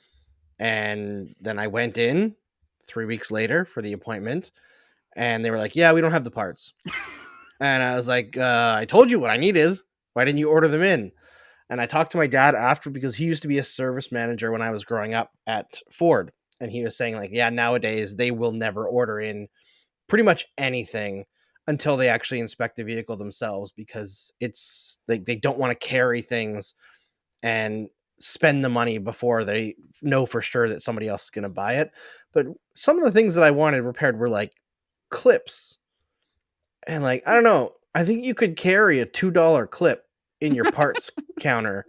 And then I went in 3 weeks later for the appointment, and they were like, yeah, we don't have the parts. And I was like, I told you what I needed. Why didn't you order them in? And I talked to my dad after, because he used to be a service manager when I was growing up at Ford. And he was saying, like, yeah, nowadays they will never order in pretty much anything until they actually inspect the vehicle themselves, because it's like they don't want to carry things and spend the money before they know for sure that somebody else is going to buy it. But some of the things that I wanted repaired were like clips. And like, I don't know, I think you could carry a $2 clip in your parts counter.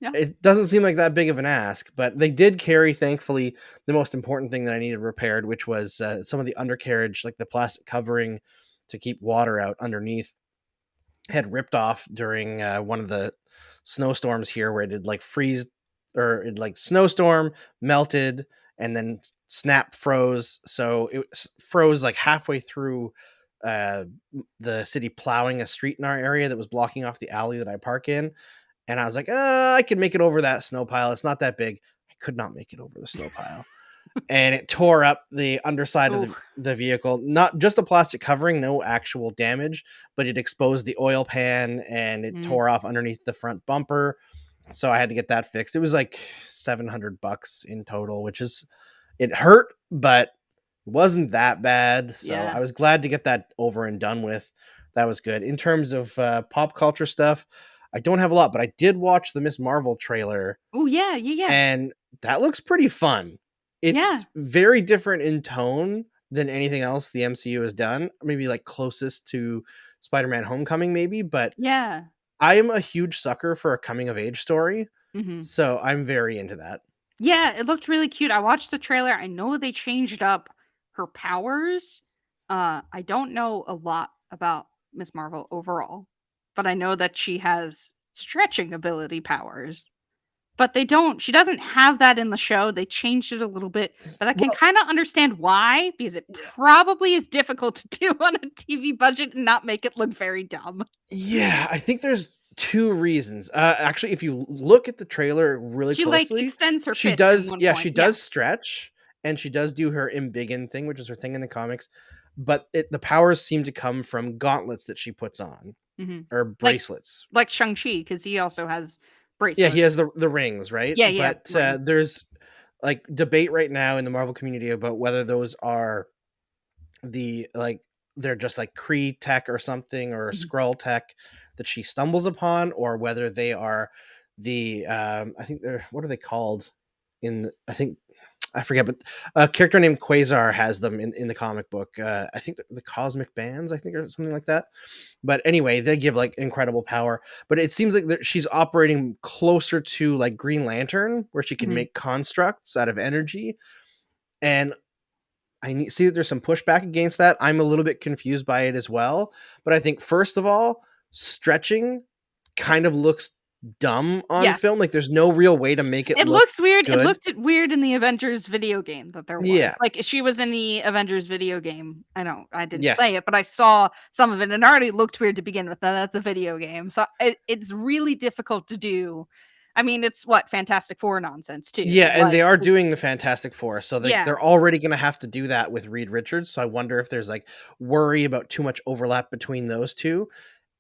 Yeah. It doesn't seem like that big of an ask, but they did carry, thankfully, the most important thing that I needed repaired, which was some of the undercarriage, like the plastic covering to keep water out underneath, had ripped off during one of the snowstorms here, where it did like freeze, or it like snowstorm, melted, and then snap froze. So it froze like halfway through the city plowing a street in our area that was blocking off the alley that I park in. And I was like, I can make it over that snow pile. It's not that big. I could not make it over the snow pile. And it tore up the underside of the vehicle. Not just the plastic covering, no actual damage, but it exposed the oil pan, and it tore off underneath the front bumper. So I had to get that fixed. It was like $700 in total, which is, it hurt, but it wasn't that bad. So Yeah. I was glad to get that over and done with. That was good. In terms of pop culture stuff, I don't have a lot, but I did watch the Miss Marvel trailer. Oh, yeah. And that looks pretty fun. It's very different in tone than anything else the MCU has done. Maybe like closest to Spider-Man Homecoming, maybe. But Yeah. I am a huge sucker for a coming of age story. Mm-hmm. So I'm very into that. Yeah, it looked really cute. I watched the trailer. I know they changed up her powers. I don't know a lot about Miss Marvel overall, but I know that she has stretching ability powers. But she doesn't have that in the show. They changed it a little bit, but I can kind of understand why, because it probably is difficult to do on a TV budget and not make it look very dumb. Yeah, I think there's 2 reasons. Actually, if you look at the trailer really She closely, like extends her she fist does. at one Yeah, point. she does stretch, and she does do her embiggen thing, which is her thing in the comics. But the powers seem to come from gauntlets that she puts on, or bracelets. Like Shang-Chi, because he also has bracelets. Yeah, he has the rings, right? Yeah, yeah. But there's like debate right now in the Marvel community about whether those are they're just like Kree tech or something, or Skrull tech that she stumbles upon, or whether they are the I think they're, what are they called I forget, but a character named Quasar has them in the comic book. I think the cosmic bands, I think, or something like that. But anyway, they give like incredible power. But it seems like she's operating closer to like Green Lantern, where she can make constructs out of energy. And I see that there's some pushback against that. I'm a little bit confused by it as well. But I think, first of all, stretching kind of looks dumb on film. Like there's no real way to make it looks weird. good. It looked weird in the Avengers video game that there was. Yeah. Like she was in the Avengers video game. I didn't Yes. play it, but I saw some of it and it already looked weird to begin with. That's a video game. So it's really difficult to do I mean, it's what Fantastic Four nonsense too. Yeah, and they Like, are doing the Fantastic Four, so Yeah. they're already going to have to do that with Reed Richards. So I wonder if there's like worry about too much overlap between those two.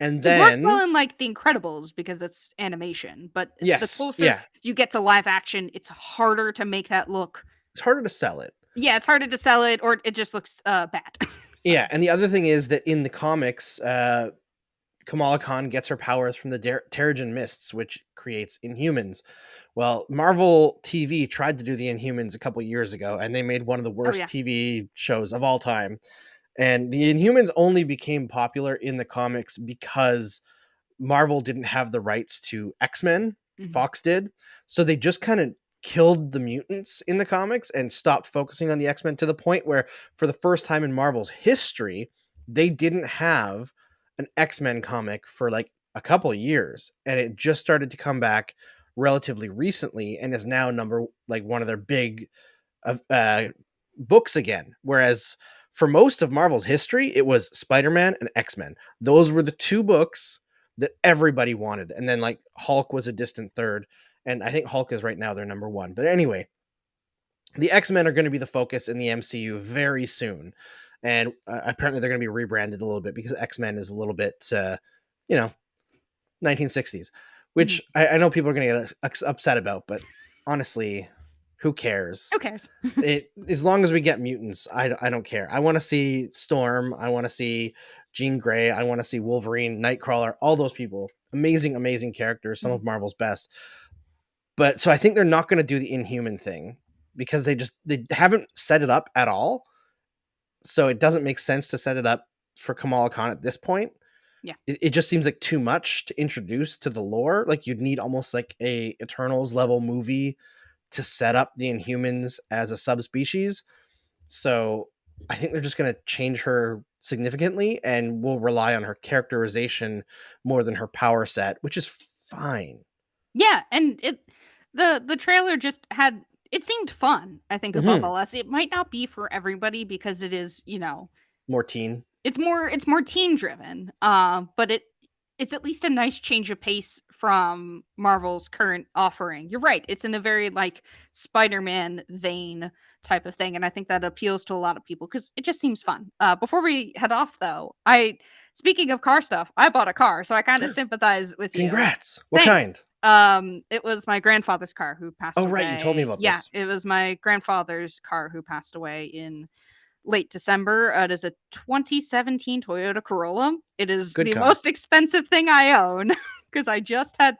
And it works well then in like The Incredibles because it's animation, but the yes, closer yeah, you get to live action, it's harder to make that look. it's harder to sell it. Yeah, it's harder to sell it, or it just looks bad. Yeah, and the other thing is that in the comics, Kamala Khan gets her powers from the Terrigen Mists, which creates Inhumans. Well, Marvel TV tried to do the Inhumans a couple years ago, and they made one of the worst yeah. TV shows of all time. And the Inhumans only became popular in the comics because Marvel didn't have the rights to X-Men. Mhm. Fox did. So they just kind of killed the mutants in the comics and stopped focusing on the X-Men, to the point where for the first time in Marvel's history, they didn't have an X-Men comic for like a couple of years, and it just started to come back relatively recently and is now one of their big books again. Whereas for most of Marvel's history, it was Spider-Man and X-Men. Those were the two books that everybody wanted. And then like Hulk was a distant third. And I think Hulk is right now their number one. But anyway, the X-Men are going to be the focus in the MCU very soon. And apparently they're going to be rebranded a little bit because X-Men is a little bit, 1960s, which I know people are going to get upset about. But honestly, who cares? Who cares? As long as we get mutants, I don't care. I want to see Storm. I want to see Jean Grey. I want to see Wolverine, Nightcrawler, all those people. Amazing characters, some of Marvel's best. But so I think they're not going to do the Inhuman thing because they haven't set it up at all. So it doesn't make sense to set it up for Kamala Khan at this point. Yeah. It just seems like too much to introduce to the lore. Like you'd need almost like a Eternals level movie to set up the Inhumans as a subspecies. So I think they're just going to change her significantly and will rely on her characterization more than her power set, which is fine. Yeah, and the trailer just it seemed fun, I think, above all else. It might not be for everybody because it is, more teen. It's more teen driven. But it's at least a nice change of pace from Marvel's current offering. You're right. It's in a very like Spider-Man vein type of thing. And I think that appeals to a lot of people because it just seems fun. Before we head off though, speaking of car stuff, I bought a car, so I kind of sympathize with you. Congrats. What Thanks. kind? It was my grandfather's car who passed away. Oh, right. You told me about this. Yeah, it was my grandfather's car who passed away in late December. It is a 2017 Toyota Corolla. It is the most expensive thing I own because I couldn't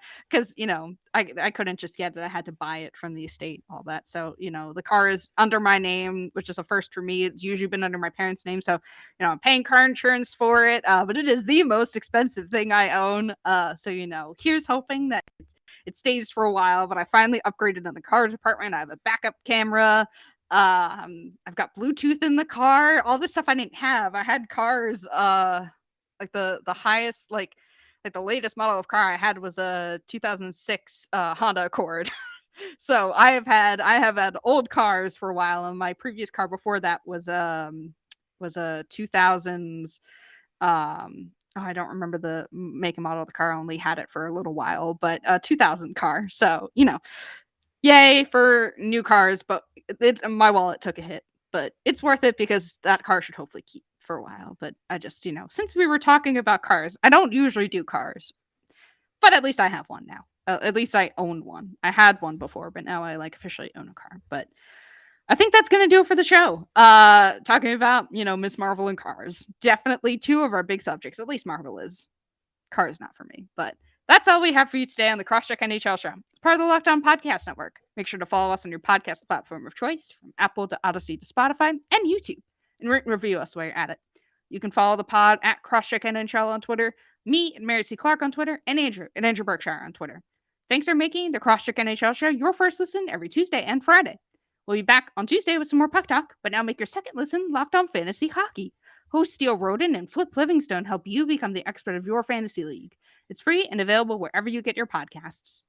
just get it. I had to buy it from the estate, all that. So, the car is under my name, which is a first for me. It's usually been under my parents' name. So, I'm paying car insurance for it. But it is the most expensive thing I own. So, here's hoping that it stays for a while. But I finally upgraded in the car department. I have a backup camera. I've got Bluetooth in the car, all this stuff I didn't have. I had cars, like the highest, like the latest model of car I had was a 2006 Honda Accord. So I have had old cars for a while, and my previous car before that was a 2000s. I don't remember the make and model of the car. I only had it for a little while, but a 2000 car. So yay for new cars, but my wallet took a hit, but it's worth it because that car should hopefully keep for a while. But I just, since we were talking about cars, I don't usually do cars, but at least I have one now. At least I own one. I had one before, but now I officially own a car. But I think that's going to do it for the show. Talking about, Miss Marvel and cars. Definitely two of our big subjects. At least Marvel is. Cars not for me, but that's all we have for you today on the Cross-Check NHL Show. It's part of the Locked On Podcast Network. Make sure to follow us on your podcast platform of choice, from Apple to Odyssey to Spotify and YouTube, and rate and review us while you're at it. You can follow the pod at Cross-Check NHL on Twitter, me and Mary C. Clarke on Twitter, and Andrew Berkshire on Twitter. Thanks for making the Cross-Check NHL Show your first listen every Tuesday and Friday. We'll be back on Tuesday with some more puck talk, but now make your second listen Locked On Fantasy Hockey. Hosts Steele Roden and Flip Livingstone help you become the expert of your fantasy league. It's free and available wherever you get your podcasts.